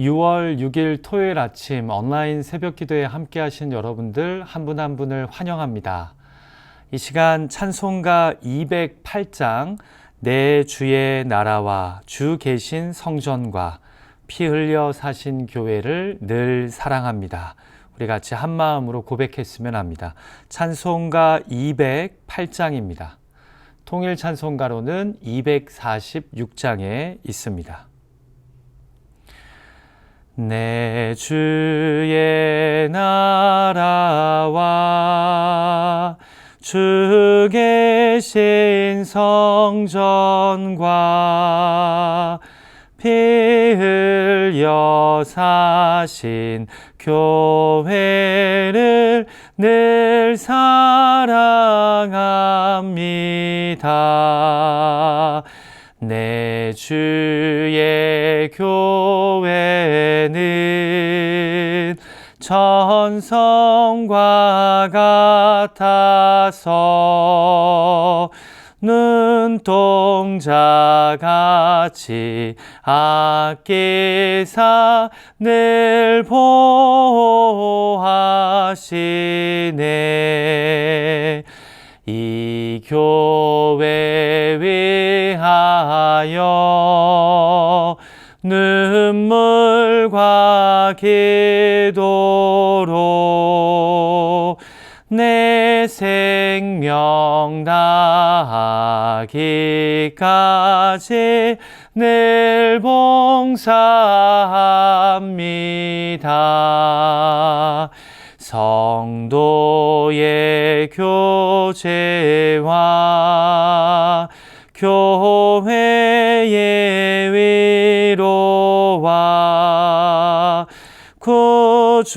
6월 6일 토요일 아침 온라인 새벽 기도에 함께 하신 여러분들 한 분 한 분을 환영합니다. 이 시간 찬송가 208장 내 주의 나라와 주 계신 성전과 피 흘려 사신 교회를 늘 사랑합니다. 우리 같이 한 마음으로 고백했으면 합니다. 찬송가 208장입니다. 통일 찬송가로는 246장에 있습니다. 내 주의 나라와 주 계신 성전과 피 흘려 사신 교회를 늘 사랑합니다. 내 주의 교회는 천성과 같아서 눈동자같이 아끼사 늘 보호하시네. 이 교회 위하여 눈물과 기도로 내 생명 다하기까지 늘 봉사합니다. 성도의 교제와 교회의 위로와 구주와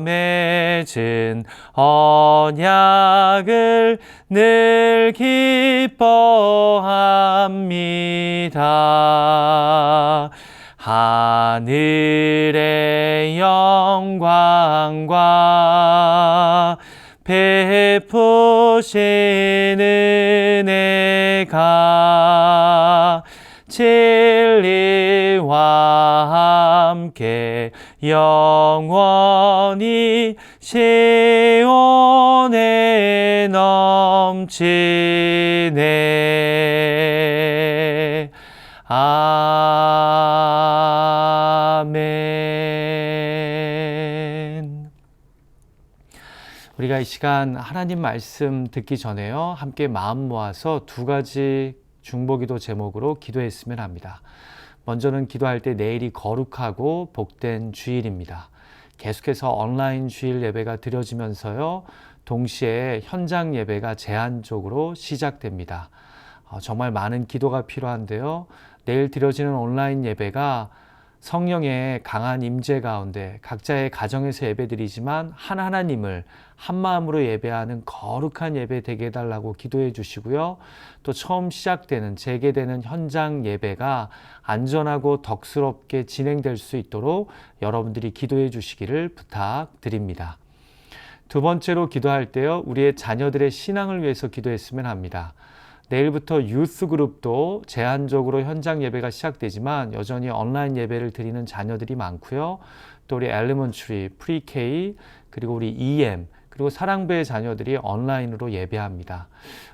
맺은 언약을 늘 기뻐합니다. 하늘의 영광과 베푸신 은혜가 진리와 함께 영원히 시온에 넘치네. 아멘. 우리가 이 시간 하나님 말씀 듣기 전에요, 함께 마음 모아서 두 가지 중보기도 제목으로 기도했으면 합니다. 먼저는 기도할 때 내일이 거룩하고 복된 주일입니다. 계속해서 온라인 주일 예배가 드려지면서요, 동시에 현장 예배가 제한적으로 시작됩니다. 정말 많은 기도가 필요한데요, 내일 드려지는 온라인 예배가 성령의 강한 임재 가운데 각자의 가정에서 예배드리지만 하나님을 한 마음으로 예배하는 거룩한 예배 되게 해달라고 기도해 주시고요. 또 처음 시작되는 재개되는 현장 예배가 안전하고 덕스럽게 진행될 수 있도록 여러분들이 기도해 주시기를 부탁드립니다. 두 번째로 기도할 때요, 우리의 자녀들의 신앙을 위해서 기도했으면 합니다. 내일부터 유스 그룹도 제한적으로 현장 예배가 시작되지만 여전히 온라인 예배를 드리는 자녀들이 많고요. 또 우리 엘리먼트리, 프리K, 그리고 우리 EM, 그리고 사랑배의 자녀들이 온라인으로 예배합니다.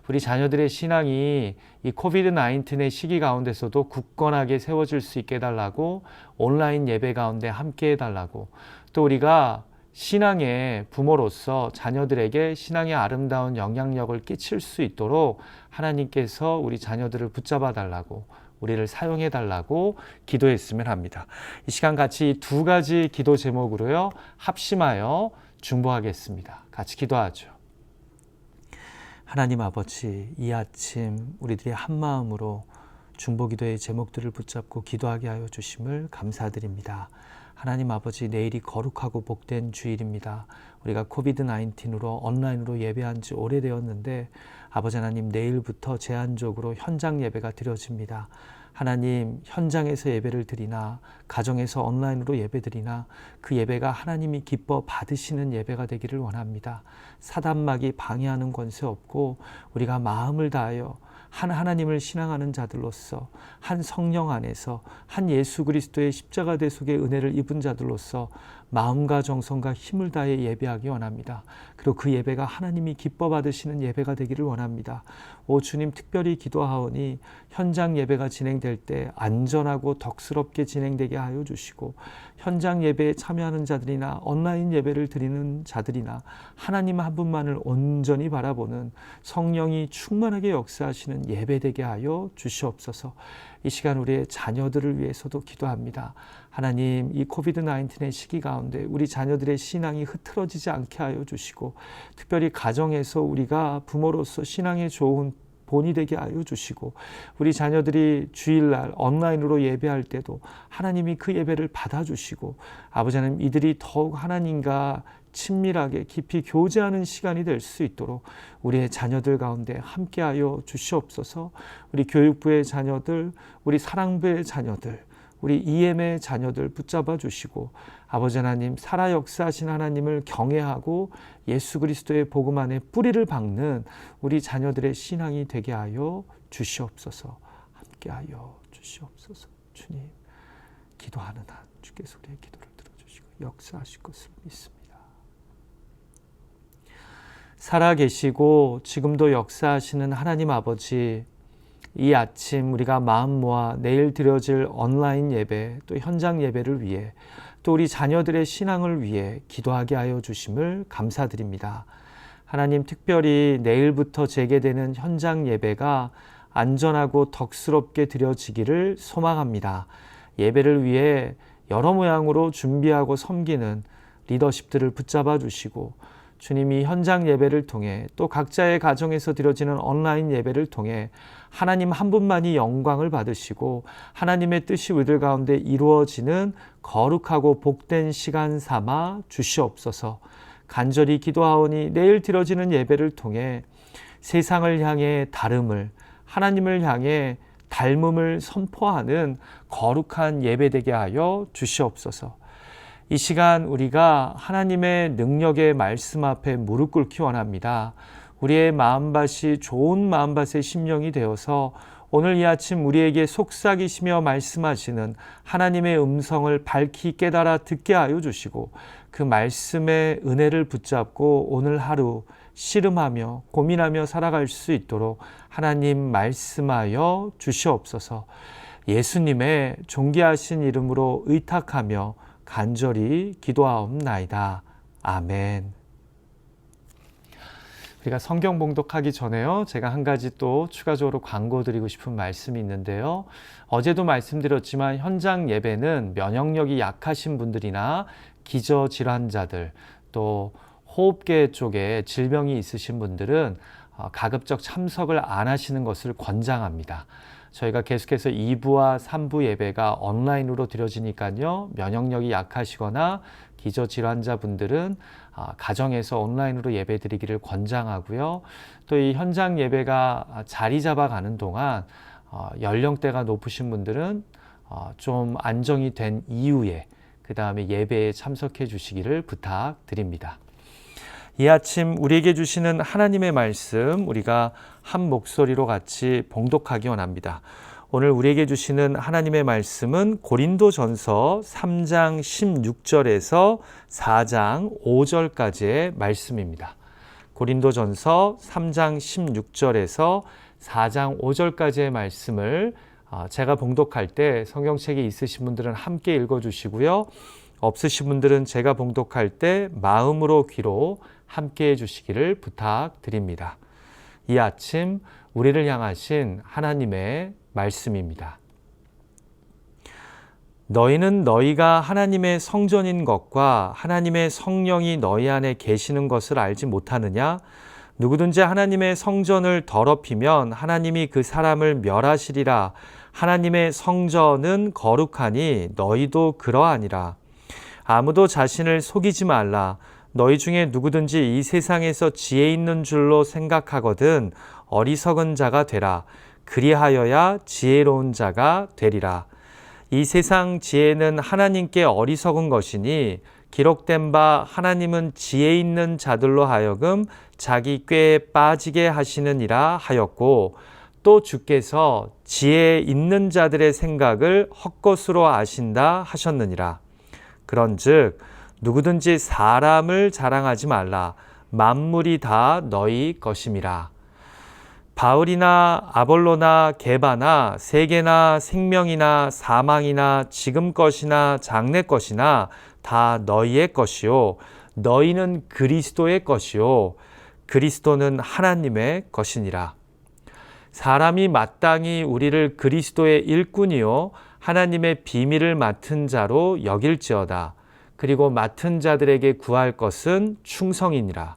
우리 자녀들의 신앙이 이 코비드-19의 시기 가운데서도 굳건하게 세워질 수 있게 해달라고, 온라인 예배 가운데 함께 해달라고, 또 우리가 신앙의 부모로서 자녀들에게 신앙의 아름다운 영향력을 끼칠 수 있도록 하나님께서 우리 자녀들을 붙잡아 달라고, 우리를 사용해 달라고 기도했으면 합니다. 이 시간 같이 두 가지 기도 제목으로요, 합심하여 중보하겠습니다. 같이 기도하죠. 하나님 아버지, 이 아침 우리들이 한 마음으로 중보기도의 제목들을 붙잡고 기도하게 하여 주심을 감사드립니다. 하나님 아버지, 내일이 거룩하고 복된 주일입니다. 우리가 코비드-19으로 온라인으로 예배한 지 오래되었는데 아버지 하나님, 내일부터 제한적으로 현장 예배가 드려집니다. 하나님, 현장에서 예배를 드리나 가정에서 온라인으로 예배드리나 그 예배가 하나님이 기뻐 받으시는 예배가 되기를 원합니다. 사단막이 방해하는 권세 없고 우리가 마음을 다하여 한 하나님을 신앙하는 자들로서, 한 성령 안에서, 한 예수 그리스도의 십자가 대속의 은혜를 입은 자들로서 마음과 정성과 힘을 다해 예배하기 원합니다. 그리고 그 예배가 하나님이 기뻐 받으시는 예배가 되기를 원합니다. 오 주님, 특별히 기도하오니 현장 예배가 진행될 때 안전하고 덕스럽게 진행되게 하여 주시고, 현장 예배에 참여하는 자들이나 온라인 예배를 드리는 자들이나 하나님 한 분만을 온전히 바라보는 성령이 충만하게 역사하시는 예배 되게 하여 주시옵소서. 이 시간 우리의 자녀들을 위해서도 기도합니다. 하나님, 이 코비드-19의 시기 가운데 우리 자녀들의 신앙이 흐트러지지 않게 하여 주시고, 특별히 가정에서 우리가 부모로서 신앙에 좋은 본이 되게 하여 주시고, 우리 자녀들이 주일날 온라인으로 예배할 때도 하나님이 그 예배를 받아주시고, 아버지 하나님, 이들이 더욱 하나님과 친밀하게 깊이 교제하는 시간이 될 수 있도록 우리의 자녀들 가운데 함께하여 주시옵소서. 우리 교육부의 자녀들, 우리 사랑부의 자녀들, 우리 EM의 자녀들 붙잡아 주시고, 아버지 하나님, 살아 역사하신 하나님을 경외하고 예수 그리스도의 복음 안에 뿌리를 박는 우리 자녀들의 신앙이 되게 하여 주시옵소서. 함께하여 주시옵소서. 주님, 기도하는 한 주께서 우리의 기도를 들어주시고 역사하실 것을 믿습니다. 살아계시고 지금도 역사하시는 하나님 아버지, 이 아침 우리가 마음 모아 내일 드려질 온라인 예배, 또 현장 예배를 위해, 또 우리 자녀들의 신앙을 위해 기도하게 하여 주심을 감사드립니다. 하나님, 특별히 내일부터 재개되는 현장 예배가 안전하고 덕스럽게 드려지기를 소망합니다. 예배를 위해 여러 모양으로 준비하고 섬기는 리더십들을 붙잡아 주시고, 주님이 현장 예배를 통해 또 각자의 가정에서 드려지는 온라인 예배를 통해 하나님 한 분만이 영광을 받으시고 하나님의 뜻이 우리들 가운데 이루어지는 거룩하고 복된 시간 삼아 주시옵소서. 간절히 기도하오니 내일 드려지는 예배를 통해 세상을 향해 다름을, 하나님을 향해 닮음을 선포하는 거룩한 예배되게 하여 주시옵소서. 이 시간 우리가 하나님의 능력의 말씀 앞에 무릎 꿇기 원합니다. 우리의 마음밭이 좋은 마음밭의 심령이 되어서 오늘 이 아침 우리에게 속삭이시며 말씀하시는 하나님의 음성을 밝히 깨달아 듣게 하여 주시고, 그 말씀의 은혜를 붙잡고 오늘 하루 씨름하며 고민하며 살아갈 수 있도록 하나님 말씀하여 주시옵소서. 예수님의 존귀하신 이름으로 의탁하며 간절히 기도하옵나이다. 아멘. 우리가 성경 봉독하기 전에요, 제가 한 가지 또 추가적으로 광고드리고 싶은 말씀이 있는데요. 어제도 말씀드렸지만 현장 예배는 면역력이 약하신 분들이나 기저질환자들, 또 호흡계 쪽에 질병이 있으신 분들은 가급적 참석을 안 하시는 것을 권장합니다. 저희가 계속해서 2부와 3부 예배가 온라인으로 드려지니까요, 면역력이 약하시거나 기저질환자분들은 가정에서 온라인으로 예배 드리기를 권장하고요. 또 이 현장 예배가 자리 잡아가는 동안 연령대가 높으신 분들은 좀 안정이 된 이후에 그 다음에 예배에 참석해 주시기를 부탁드립니다. 이 아침 우리에게 주시는 하나님의 말씀, 우리가 한 목소리로 같이 봉독하기 원합니다. 오늘 우리에게 주시는 하나님의 말씀은 고린도전서 3장 16절에서 4장 5절까지의 말씀입니다. 고린도전서 3장 16절에서 4장 5절까지의 말씀을 제가 봉독할 때 성경책이 있으신 분들은 함께 읽어주시고요. 없으신 분들은 제가 봉독할 때 마음으로 귀로 함께 해주시기를 부탁드립니다. 이 아침 우리를 향하신 하나님의 말씀입니다. 너희는 너희가 하나님의 성전인 것과 하나님의 성령이 너희 안에 계시는 것을 알지 못하느냐? 누구든지 하나님의 성전을 더럽히면 하나님이 그 사람을 멸하시리라. 하나님의 성전은 거룩하니 너희도 그러하니라. 아무도 자신을 속이지 말라. 너희 중에 누구든지 이 세상에서 지혜 있는 줄로 생각하거든 어리석은 자가 되라. 그리하여야 지혜로운 자가 되리라. 이 세상 지혜는 하나님께 어리석은 것이니 기록된 바 하나님은 지혜 있는 자들로 하여금 자기 꾀에 빠지게 하시느니라 하였고, 또 주께서 지혜 있는 자들의 생각을 헛것으로 아신다 하셨느니라. 그런즉 누구든지 사람을 자랑하지 말라. 만물이 다 너희 것임이라. 바울이나 아볼로나 게바나 세계나 생명이나 사망이나 지금 것이나 장래 것이나 다 너희의 것이요 너희는 그리스도의 것이요 그리스도는 하나님의 것이니라. 사람이 마땅히 우리를 그리스도의 일꾼이요 하나님의 비밀을 맡은 자로 여길지어다. 그리고 맡은 자들에게 구할 것은 충성이니라.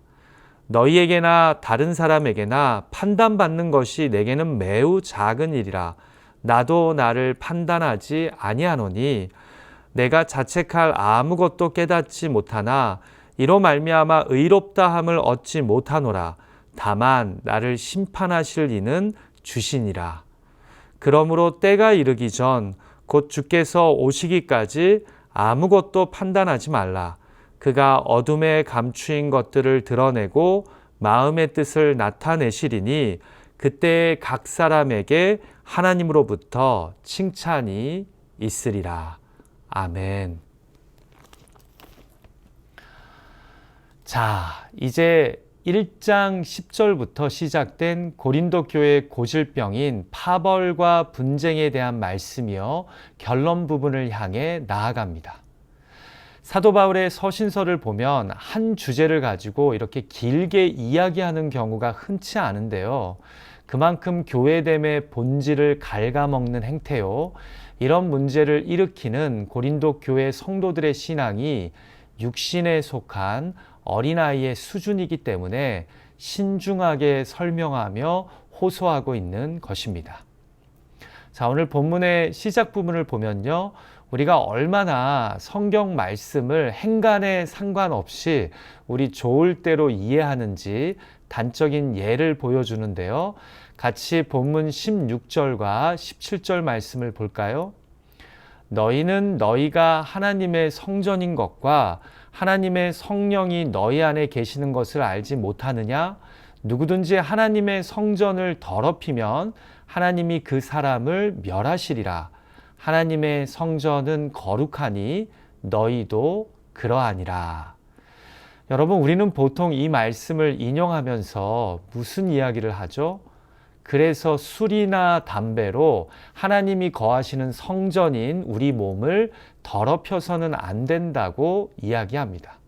너희에게나 다른 사람에게나 판단받는 것이 내게는 매우 작은 일이라. 나도 나를 판단하지 아니하노니 내가 자책할 아무것도 깨닫지 못하나 이로 말미암아 의롭다함을 얻지 못하노라. 다만 나를 심판하실 이는 주시니라. 그러므로 때가 이르기 전 곧 주께서 오시기까지 아무것도 판단하지 말라. 그가 어둠에 감추인 것들을 드러내고 마음의 뜻을 나타내시리니 그때 각 사람에게 하나님으로부터 칭찬이 있으리라. 아멘. 자, 이제 1장 10절부터 시작된 고린도 교회의 고질병인 파벌과 분쟁에 대한 말씀이요 결론 부분을 향해 나아갑니다. 사도 바울의 서신서를 보면 한 주제를 가지고 이렇게 길게 이야기하는 경우가 흔치 않은데요. 그만큼 교회됨의 본질을 갉아먹는 행태요. 이런 문제를 일으키는 고린도 교회 성도들의 신앙이 육신에 속한 어린아이의 수준이기 때문에 신중하게 설명하며 호소하고 있는 것입니다. 자, 오늘 본문의 시작 부분을 보면요. 우리가 얼마나 성경 말씀을 행간에 상관없이 우리 좋을 대로 이해하는지 단적인 예를 보여주는데요. 같이 본문 16절과 17절 말씀을 볼까요? 너희는 너희가 하나님의 성전인 것과 하나님의 성령이 너희 안에 계시는 것을 알지 못하느냐? 누구든지 하나님의 성전을 더럽히면 하나님이 그 사람을 멸하시리라. 하나님의 성전은 거룩하니 너희도 그러하니라. 여러분, 우리는 보통 이 말씀을 인용하면서 무슨 이야기를 하죠? 그래서 술이나 담배로 하나님이 거하시는 성전인 우리 몸을 더럽혀서는 안 된다고 이야기합니다.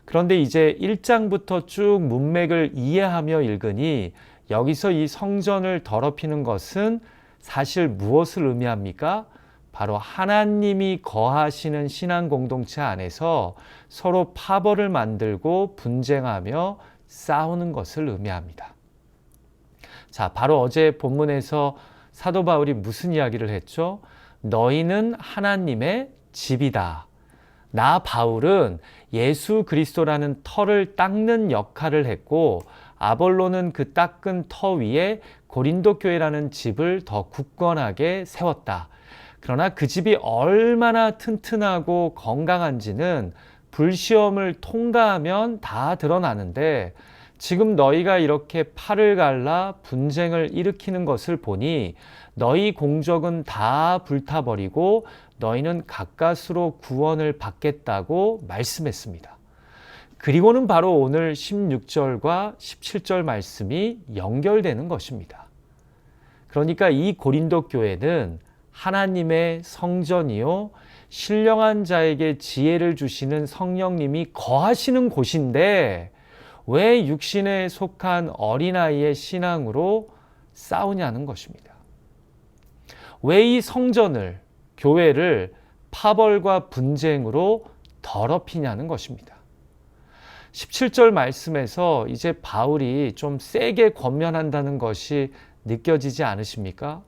그런데 이제 1장부터 쭉 문맥을 이해하며 읽으니 여기서 이 성전을 더럽히는 것은 사실 무엇을 의미합니까? 바로 하나님이 거하시는 신앙 공동체 안에서 서로 파벌을 만들고 분쟁하며 싸우는 것을 의미합니다. 자, 바로 어제 본문에서 사도 바울이 무슨 이야기를 했죠? 너희는 하나님의 집이다. 나 바울은 예수 그리스도라는 터를 닦는 역할을 했고 아볼로는 그 닦은 터 위에 고린도 교회라는 집을 더 굳건하게 세웠다. 그러나 그 집이 얼마나 튼튼하고 건강한지는 불시험을 통과하면 다 드러나는데 지금 너희가 이렇게 팔을 갈라 분쟁을 일으키는 것을 보니 너희 공적은 다 불타버리고 너희는 가까스로 구원을 받겠다고 말씀했습니다. 그리고는 바로 오늘 16절과 17절 말씀이 연결되는 것입니다. 그러니까 이 고린도 교회는 하나님의 성전이요 신령한 자에게 지혜를 주시는 성령님이 거하시는 곳인데 왜 육신에 속한 어린아이의 신앙으로 싸우냐는 것입니다. 왜 이 성전을, 교회를 파벌과 분쟁으로 더럽히냐는 것입니다. 17절 말씀에서 이제 바울이 좀 세게 권면한다는 것이 느껴지지 않으십니까?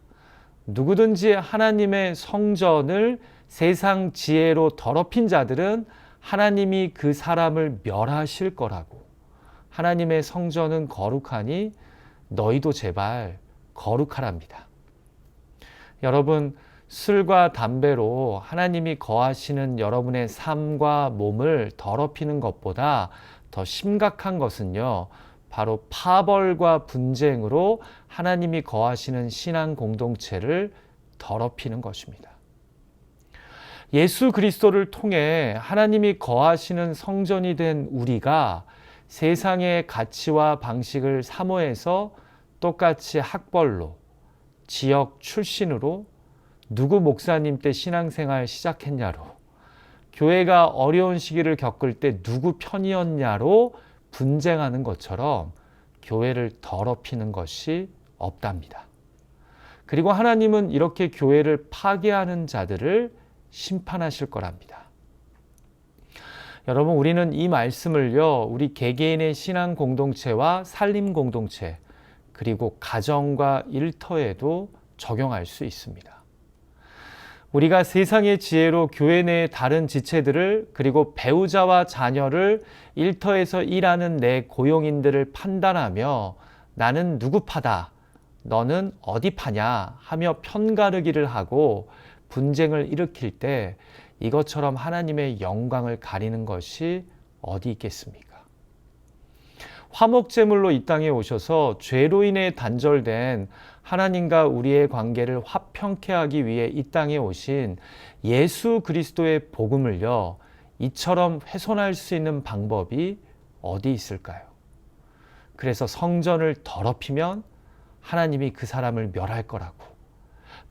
누구든지 하나님의 성전을 세상 지혜로 더럽힌 자들은 하나님이 그 사람을 멸하실 거라고. 하나님의 성전은 거룩하니 너희도 제발 거룩하랍니다. 여러분, 술과 담배로 하나님이 거하시는 여러분의 삶과 몸을 더럽히는 것보다 더 심각한 것은요, 바로 파벌과 분쟁으로 하나님이 거하시는 신앙 공동체를 더럽히는 것입니다. 예수 그리스도를 통해 하나님이 거하시는 성전이 된 우리가 세상의 가치와 방식을 사모해서 똑같이 학벌로, 지역 출신으로, 누구 목사님 때 신앙생활 시작했냐로, 교회가 어려운 시기를 겪을 때 누구 편이었냐로 분쟁하는 것처럼 교회를 더럽히는 것이 없답니다. 그리고 하나님은 이렇게 교회를 파괴하는 자들을 심판하실 거랍니다. 여러분, 우리는 이 말씀을요, 우리 개개인의 신앙 공동체와 살림 공동체, 그리고 가정과 일터에도 적용할 수 있습니다. 우리가 세상의 지혜로 교회 내의 다른 지체들을, 그리고 배우자와 자녀를, 일터에서 일하는 내 고용인들을 판단하며 나는 누구 파다, 너는 어디 파냐 하며 편가르기를 하고 분쟁을 일으킬 때 이것처럼 하나님의 영광을 가리는 것이 어디 있겠습니까? 화목제물로 이 땅에 오셔서 죄로 인해 단절된 하나님과 우리의 관계를 화평케 하기 위해 이 땅에 오신 예수 그리스도의 복음을요, 이처럼 훼손할 수 있는 방법이 어디 있을까요? 그래서 성전을 더럽히면 하나님이 그 사람을 멸할 거라고,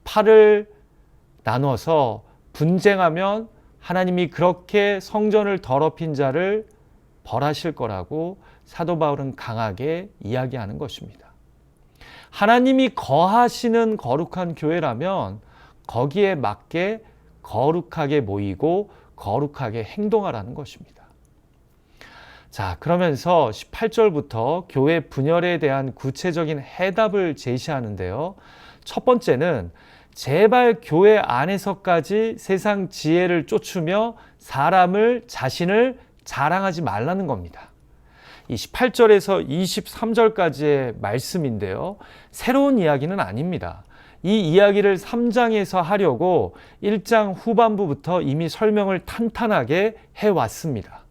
팔을 나눠서 분쟁하면 하나님이 그렇게 성전을 더럽힌 자를 벌하실 거라고 사도 바울은 강하게 이야기하는 것입니다. 하나님이 거하시는 거룩한 교회라면 거기에 맞게 거룩하게 모이고 거룩하게 행동하라는 것입니다. 자, 그러면서 18절부터 교회 분열에 대한 구체적인 해답을 제시하는데요. 첫 번째는 제발 교회 안에서까지 세상 지혜를 쫓으며 자신을 자랑하지 말라는 겁니다. 이 18절에서 23절까지의 말씀인데요. 새로운 이야기는 아닙니다. 이 이야기를 3장에서 하려고 1장 후반부부터 이미 설명을 탄탄하게 해왔습니다.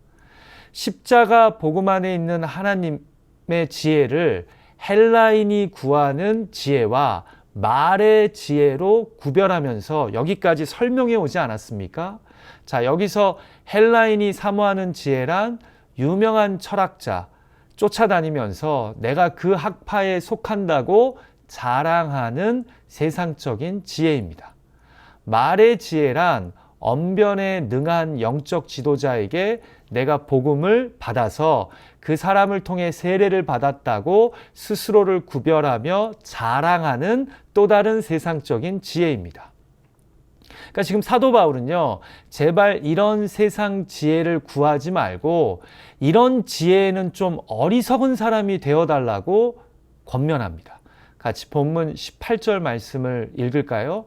십자가 복음 안에 있는 하나님의 지혜를 헬라인이 구하는 지혜와 말의 지혜로 구별하면서 여기까지 설명해 오지 않았습니까? 자, 여기서 헬라인이 사모하는 지혜란 유명한 철학자 쫓아다니면서 내가 그 학파에 속한다고 자랑하는 세상적인 지혜입니다. 말의 지혜란 언변에 능한 영적 지도자에게 내가 복음을 받아서 그 사람을 통해 세례를 받았다고 스스로를 구별하며 자랑하는 또 다른 세상적인 지혜입니다. 그러니까 지금 사도 바울은요, 제발 이런 세상 지혜를 구하지 말고 이런 지혜에는 좀 어리석은 사람이 되어달라고 권면합니다. 같이 본문 18절 말씀을 읽을까요?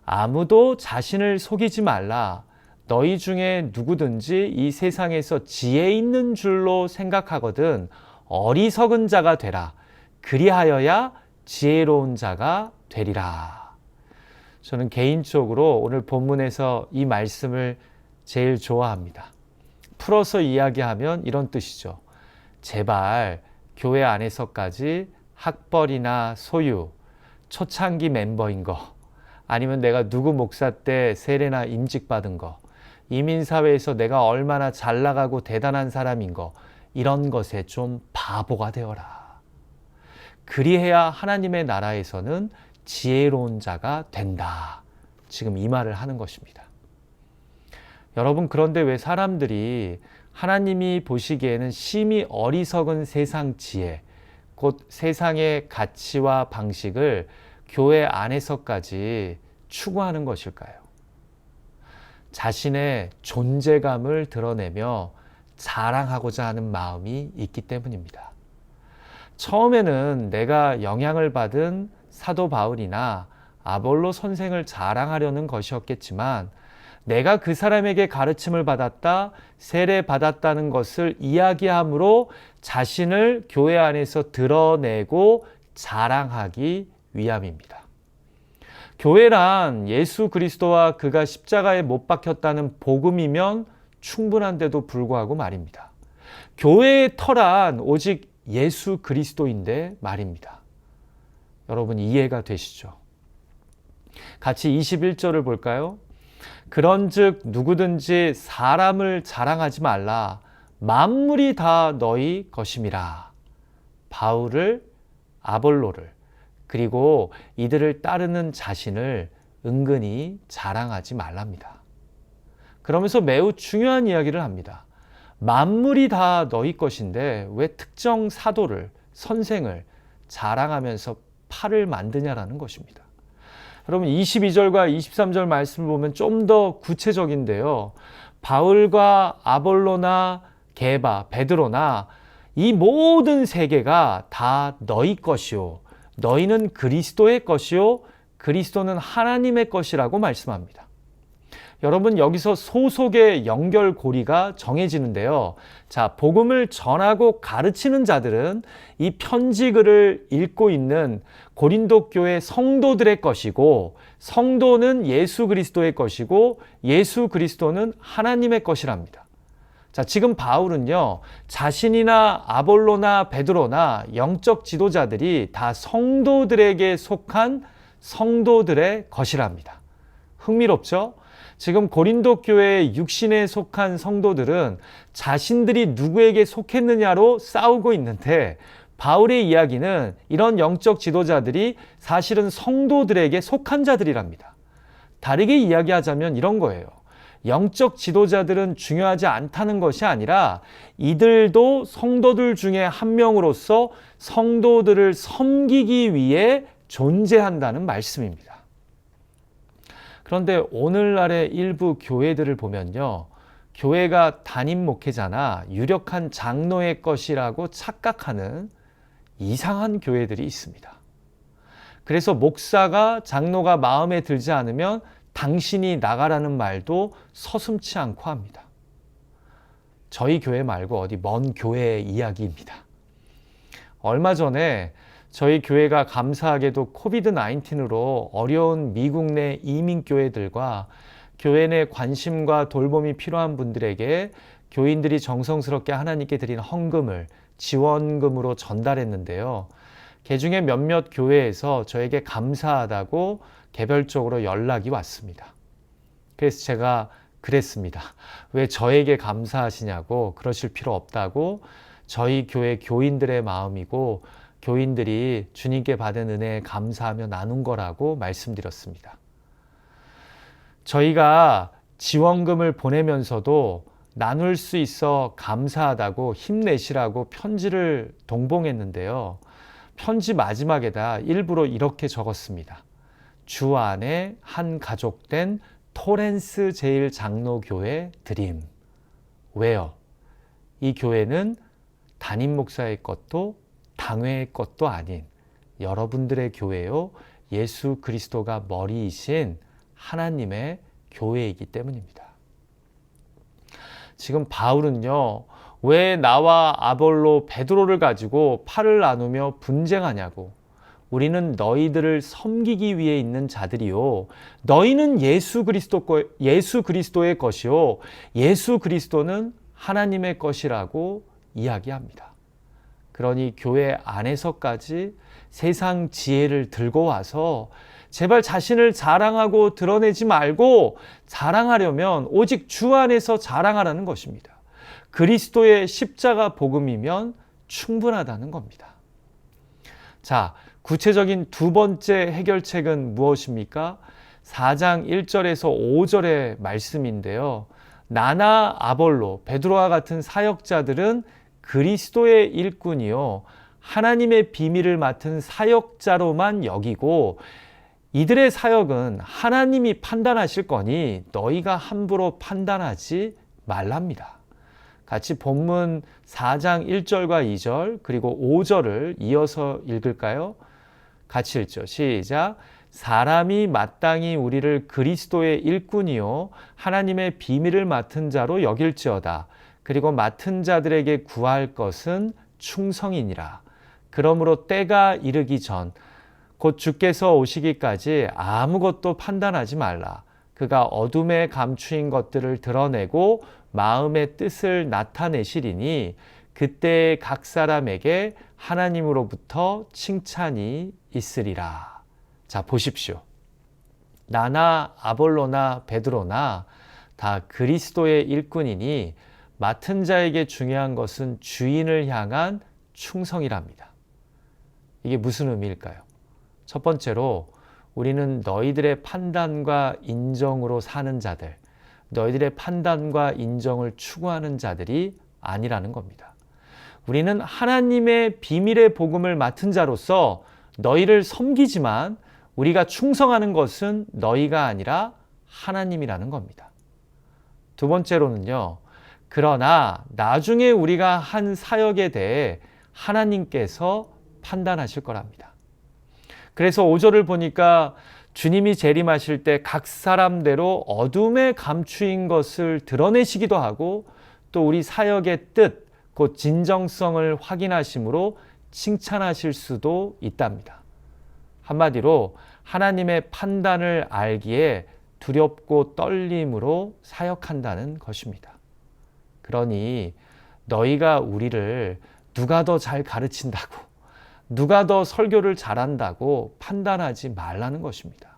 아무도 자신을 속이지 말라. 너희 중에 누구든지 이 세상에서 지혜 있는 줄로 생각하거든 어리석은 자가 되라. 그리하여야 지혜로운 자가 되리라. 저는 개인적으로 오늘 본문에서 이 말씀을 제일 좋아합니다. 풀어서 이야기하면 이런 뜻이죠. 제발 교회 안에서까지 학벌이나 소유, 초창기 멤버인 거, 아니면 내가 누구 목사 때 세례나 임직받은 거, 이민사회에서 내가 얼마나 잘 나가고 대단한 사람인 거, 이런 것에 좀 바보가 되어라. 그리해야 하나님의 나라에서는 지혜로운 자가 된다. 지금 이 말을 하는 것입니다. 여러분, 그런데 왜 사람들이 하나님이 보시기에는 심히 어리석은 세상 지혜, 곧 세상의 가치와 방식을 교회 안에서까지 추구하는 것일까요? 자신의 존재감을 드러내며 자랑하고자 하는 마음이 있기 때문입니다. 처음에는 내가 영향을 받은 사도 바울이나 아볼로 선생을 자랑하려는 것이었겠지만 내가 그 사람에게 가르침을 받았다, 세례 받았다는 것을 이야기함으로 자신을 교회 안에서 드러내고 자랑하기 위함입니다. 교회란 예수 그리스도와 그가 십자가에 못 박혔다는 복음이면 충분한데도 불구하고 말입니다. 교회의 터란 오직 예수 그리스도인데 말입니다. 여러분 이해가 되시죠? 같이 21절을 볼까요? 그런즉 누구든지 사람을 자랑하지 말라. 만물이 다 너희 것임이라. 바울을, 아볼로를, 그리고 이들을 따르는 자신을 은근히 자랑하지 말랍니다. 그러면서 매우 중요한 이야기를 합니다. 만물이 다 너희 것인데 왜 특정 사도를, 선생을 자랑하면서 팔을 만드냐라는 것입니다. 여러분 22절과 23절 말씀을 보면 좀 더 구체적인데요. 바울과 아볼로나 게바, 베드로나 이 모든 세계가 다 너희 것이요. 너희는 그리스도의 것이요. 그리스도는 하나님의 것이라고 말씀합니다. 여러분 여기서 소속의 연결고리가 정해지는데요. 자, 복음을 전하고 가르치는 자들은 이 편지글을 읽고 있는 고린도 교회 성도들의 것이고, 성도는 예수 그리스도의 것이고, 예수 그리스도는 하나님의 것이랍니다. 자, 지금 바울은요, 자신이나 아볼로나 베드로나 영적 지도자들이 다 성도들에게 속한 성도들의 것이랍니다. 흥미롭죠? 지금 고린도 교회의 육신에 속한 성도들은 자신들이 누구에게 속했느냐로 싸우고 있는데, 바울의 이야기는 이런 영적 지도자들이 사실은 성도들에게 속한 자들이랍니다. 다르게 이야기하자면 이런 거예요. 영적 지도자들은 중요하지 않다는 것이 아니라 이들도 성도들 중에 한 명으로서 성도들을 섬기기 위해 존재한다는 말씀입니다. 그런데 오늘날의 일부 교회들을 보면요, 교회가 담임 목회자나 유력한 장로의 것이라고 착각하는 이상한 교회들이 있습니다. 그래서 목사가, 장로가 마음에 들지 않으면 당신이 나가라는 말도 서슴지 않고 합니다. 저희 교회 말고 어디 먼 교회의 이야기입니다. 얼마 전에 저희 교회가 감사하게도 코비드-19으로 어려운 미국 내 이민교회들과 교회 내 관심과 돌봄이 필요한 분들에게 교인들이 정성스럽게 하나님께 드린 헌금을 지원금으로 전달했는데요. 그중에 몇몇 교회에서 저에게 감사하다고 개별적으로 연락이 왔습니다. 그래서 제가 그랬습니다. 왜 저에게 감사하시냐고, 그러실 필요 없다고, 저희 교회 교인들의 마음이고 교인들이 주님께 받은 은혜에 감사하며 나눈 거라고 말씀드렸습니다. 저희가 지원금을 보내면서도 나눌 수 있어 감사하다고 힘내시라고 편지를 동봉했는데요. 편지 마지막에다 일부러 이렇게 적었습니다. 주 안에 한 가족된 토렌스 제일장로교회 드림. 왜요? 이 교회는 담임 목사의 것도 당회의 것도 아닌 여러분들의 교회요, 예수 그리스도가 머리이신 하나님의 교회이기 때문입니다. 지금 바울은요, 왜 나와 아볼로, 베드로를 가지고 팔을 나누며 분쟁하냐고. 우리는 너희들을 섬기기 위해 있는 자들이요, 너희는 예수 그리스도의 것이요, 예수 그리스도는 하나님의 것이라고 이야기합니다. 그러니 교회 안에서까지 세상 지혜를 들고 와서 제발 자신을 자랑하고 드러내지 말고, 자랑하려면 오직 주 안에서 자랑하라는 것입니다. 그리스도의 십자가 복음이면 충분하다는 겁니다. 자, 구체적인 두 번째 해결책은 무엇입니까? 4장 1절에서 5절의 말씀인데요. 나나 아볼로, 베드로와 같은 사역자들은 그리스도의 일꾼이요, 하나님의 비밀을 맡은 사역자로만 여기고, 이들의 사역은 하나님이 판단하실 거니 너희가 함부로 판단하지 말랍니다. 같이 본문 4장 1절과 2절 그리고 5절을 이어서 읽을까요? 같이 읽죠. 시작. 사람이 마땅히 우리를 그리스도의 일꾼이요 하나님의 비밀을 맡은 자로 여길지어다. 그리고 맡은 자들에게 구할 것은 충성이니라. 그러므로 때가 이르기 전 곧 주께서 오시기까지 아무것도 판단하지 말라. 그가 어둠에 감추인 것들을 드러내고 마음의 뜻을 나타내시리니 그때 각 사람에게 하나님으로부터 칭찬이 있으리라. 자, 보십시오. 나나 아볼로나 베드로나 다 그리스도의 일꾼이니 맡은 자에게 중요한 것은 주인을 향한 충성이랍니다. 이게 무슨 의미일까요? 첫 번째로 우리는 너희들의 판단과 인정으로 사는 자들, 너희들의 판단과 인정을 추구하는 자들이 아니라는 겁니다. 우리는 하나님의 비밀의 복음을 맡은 자로서 너희를 섬기지만 우리가 충성하는 것은 너희가 아니라 하나님이라는 겁니다. 두 번째로는요, 그러나 나중에 우리가 한 사역에 대해 하나님께서 판단하실 거랍니다. 그래서 5절을 보니까 주님이 재림하실 때 각 사람대로 어둠에 감추인 것을 드러내시기도 하고 또 우리 사역의 뜻, 곧 진정성을 확인하심으로 칭찬하실 수도 있답니다. 한마디로 하나님의 판단을 알기에 두렵고 떨림으로 사역한다는 것입니다. 그러니 너희가 우리를 누가 더 잘 가르친다고, 누가 더 설교를 잘한다고 판단하지 말라는 것입니다.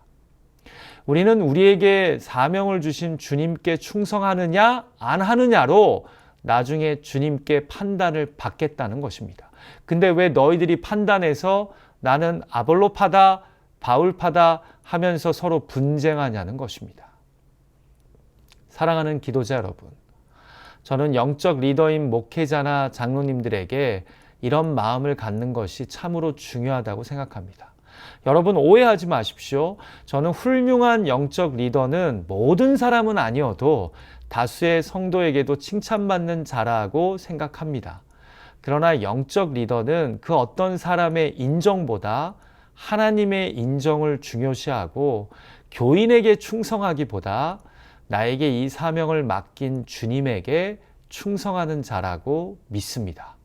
우리는 우리에게 사명을 주신 주님께 충성하느냐 안 하느냐로 나중에 주님께 판단을 받겠다는 것입니다. 근데 왜 너희들이 판단해서 나는 아볼로파다, 바울파다 하면서 서로 분쟁하냐는 것입니다. 사랑하는 기도자 여러분, 저는 영적 리더인 목회자나 장로님들에게 이런 마음을 갖는 것이 참으로 중요하다고 생각합니다. 여러분 오해하지 마십시오. 저는 훌륭한 영적 리더는 모든 사람은 아니어도 다수의 성도에게도 칭찬받는 자라고 생각합니다. 그러나 영적 리더는 그 어떤 사람의 인정보다 하나님의 인정을 중요시하고 교인에게 충성하기보다 나에게 이 사명을 맡긴 주님에게 충성하는 자라고 믿습니다.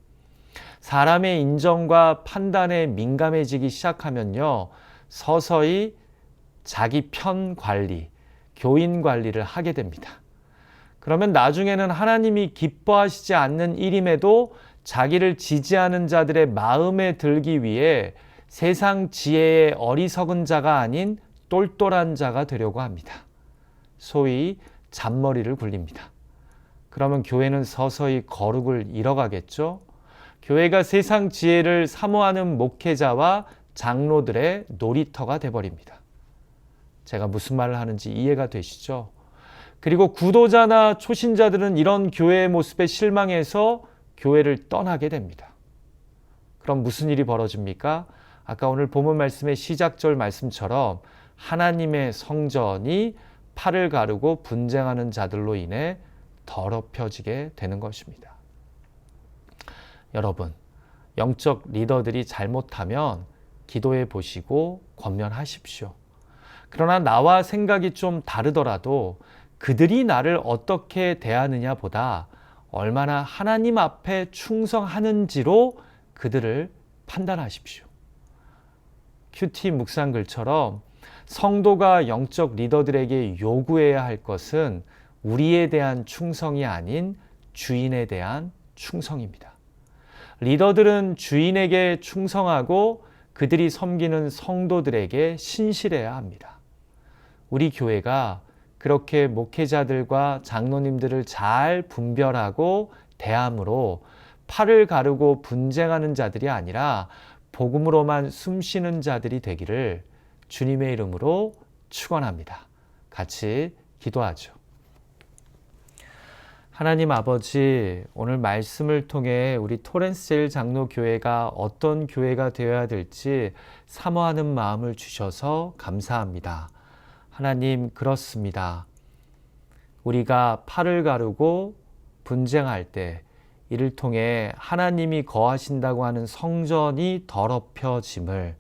사람의 인정과 판단에 민감해지기 시작하면요, 서서히 자기 편 관리, 교인 관리를 하게 됩니다. 그러면 나중에는 하나님이 기뻐하시지 않는 일임에도 자기를 지지하는 자들의 마음에 들기 위해 세상 지혜의 어리석은 자가 아닌 똘똘한 자가 되려고 합니다. 소위 잔머리를 굴립니다. 그러면 교회는 서서히 거룩을 잃어가겠죠? 교회가 세상 지혜를 사모하는 목회자와 장로들의 놀이터가 돼버립니다. 제가 무슨 말을 하는지 이해가 되시죠? 그리고 구도자나 초신자들은 이런 교회의 모습에 실망해서 교회를 떠나게 됩니다. 그럼 무슨 일이 벌어집니까? 아까 오늘 본문 말씀의 시작절 말씀처럼 하나님의 성전이 팔을 가르고 분쟁하는 자들로 인해 더럽혀지게 되는 것입니다. 여러분, 영적 리더들이 잘못하면 기도해 보시고 권면하십시오. 그러나 나와 생각이 좀 다르더라도 그들이 나를 어떻게 대하느냐 보다 얼마나 하나님 앞에 충성하는지로 그들을 판단하십시오. 큐티 묵상글처럼 성도가 영적 리더들에게 요구해야 할 것은 우리에 대한 충성이 아닌 주인에 대한 충성입니다. 리더들은 주인에게 충성하고 그들이 섬기는 성도들에게 신실해야 합니다. 우리 교회가 그렇게 목회자들과 장로님들을 잘 분별하고 대함으로 팔을 가르고 분쟁하는 자들이 아니라 복음으로만 숨쉬는 자들이 되기를 주님의 이름으로 축원합니다. 같이 기도하죠. 하나님 아버지, 오늘 말씀을 통해 우리 토렌스제일 장로교회가 어떤 교회가 되어야 될지 사모하는 마음을 주셔서 감사합니다. 하나님, 그렇습니다. 우리가 팔을 가르고 분쟁할 때 이를 통해 하나님이 거하신다고 하는 성전이 더럽혀짐을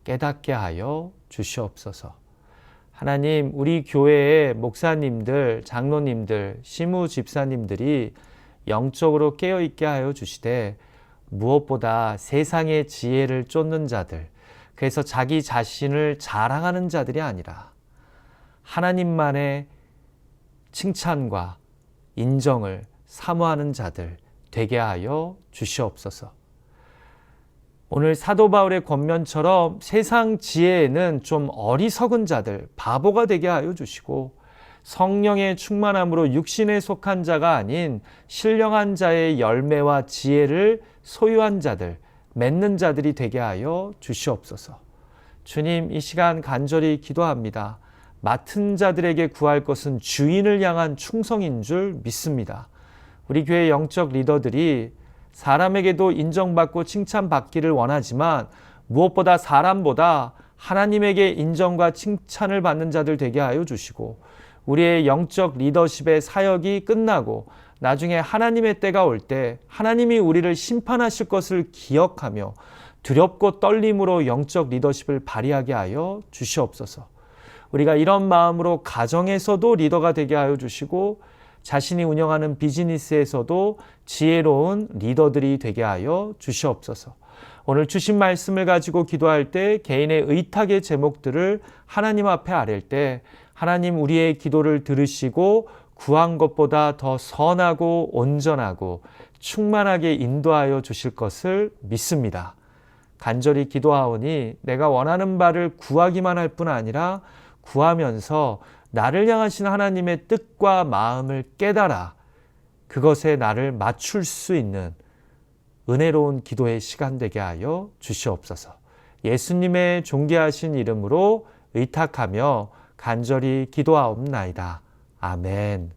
깨닫게 하여 주시옵소서. 하나님, 우리 교회의 목사님들, 장로님들, 시무 집사님들이 영적으로 깨어있게 하여 주시되 무엇보다 세상의 지혜를 쫓는 자들, 그래서 자기 자신을 자랑하는 자들이 아니라 하나님만의 칭찬과 인정을 사모하는 자들, 되게 하여 주시옵소서. 오늘 사도 바울의 권면처럼 세상 지혜에는 좀 어리석은 자들, 바보가 되게 하여 주시고 성령의 충만함으로 육신에 속한 자가 아닌 신령한 자의 열매와 지혜를 소유한 자들, 맺는 자들이 되게 하여 주시옵소서. 주님, 이 시간 간절히 기도합니다. 맡은 자들에게 구할 것은 주인을 향한 충성인 줄 믿습니다. 우리 교회 영적 리더들이 사람에게도 인정받고 칭찬받기를 원하지만 무엇보다 사람보다 하나님에게 인정과 칭찬을 받는 자들 되게 하여 주시고 우리의 영적 리더십의 사역이 끝나고 나중에 하나님의 때가 올 때 하나님이 우리를 심판하실 것을 기억하며 두렵고 떨림으로 영적 리더십을 발휘하게 하여 주시옵소서. 우리가 이런 마음으로 가정에서도 리더가 되게 하여 주시고 자신이 운영하는 비즈니스에서도 지혜로운 리더들이 되게 하여 주시옵소서. 오늘 주신 말씀을 가지고 기도할 때 개인의 의탁의 제목들을 하나님 앞에 아랠 때 하나님 우리의 기도를 들으시고 구한 것보다 더 선하고 온전하고 충만하게 인도하여 주실 것을 믿습니다. 간절히 기도하오니 내가 원하는 바를 구하기만 할 뿐 아니라 구하면서 나를 향하신 하나님의 뜻과 마음을 깨달아 그것에 나를 맞출 수 있는 은혜로운 기도의 시간 되게 하여 주시옵소서. 예수님의 존귀하신 이름으로 의탁하며 간절히 기도하옵나이다. 아멘.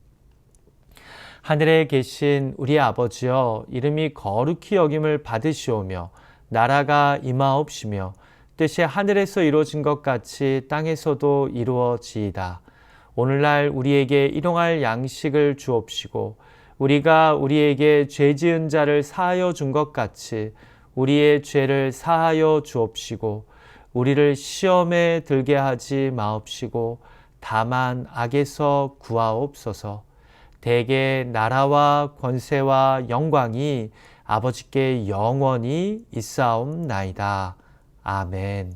하늘에 계신 우리 아버지여, 이름이 거룩히 여김을 받으시오며 나라가 임하옵시며 뜻이 하늘에서 이루어진 것 같이 땅에서도 이루어지이다. 오늘날 우리에게 일용할 양식을 주옵시고 우리가 우리에게 죄 지은 자를 사하여 준 것 같이 우리의 죄를 사하여 주옵시고 우리를 시험에 들게 하지 마옵시고 다만 악에서 구하옵소서. 대개 나라와 권세와 영광이 아버지께 영원히 있사옵나이다. 아멘.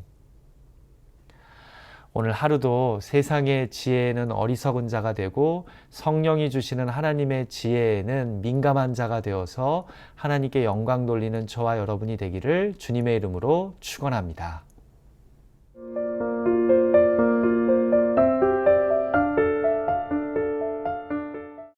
오늘 하루도 세상의 지혜에는 어리석은 자가 되고 성령이 주시는 하나님의 지혜에는 민감한 자가 되어서 하나님께 영광 돌리는 저와 여러분이 되기를 주님의 이름으로 축원합니다.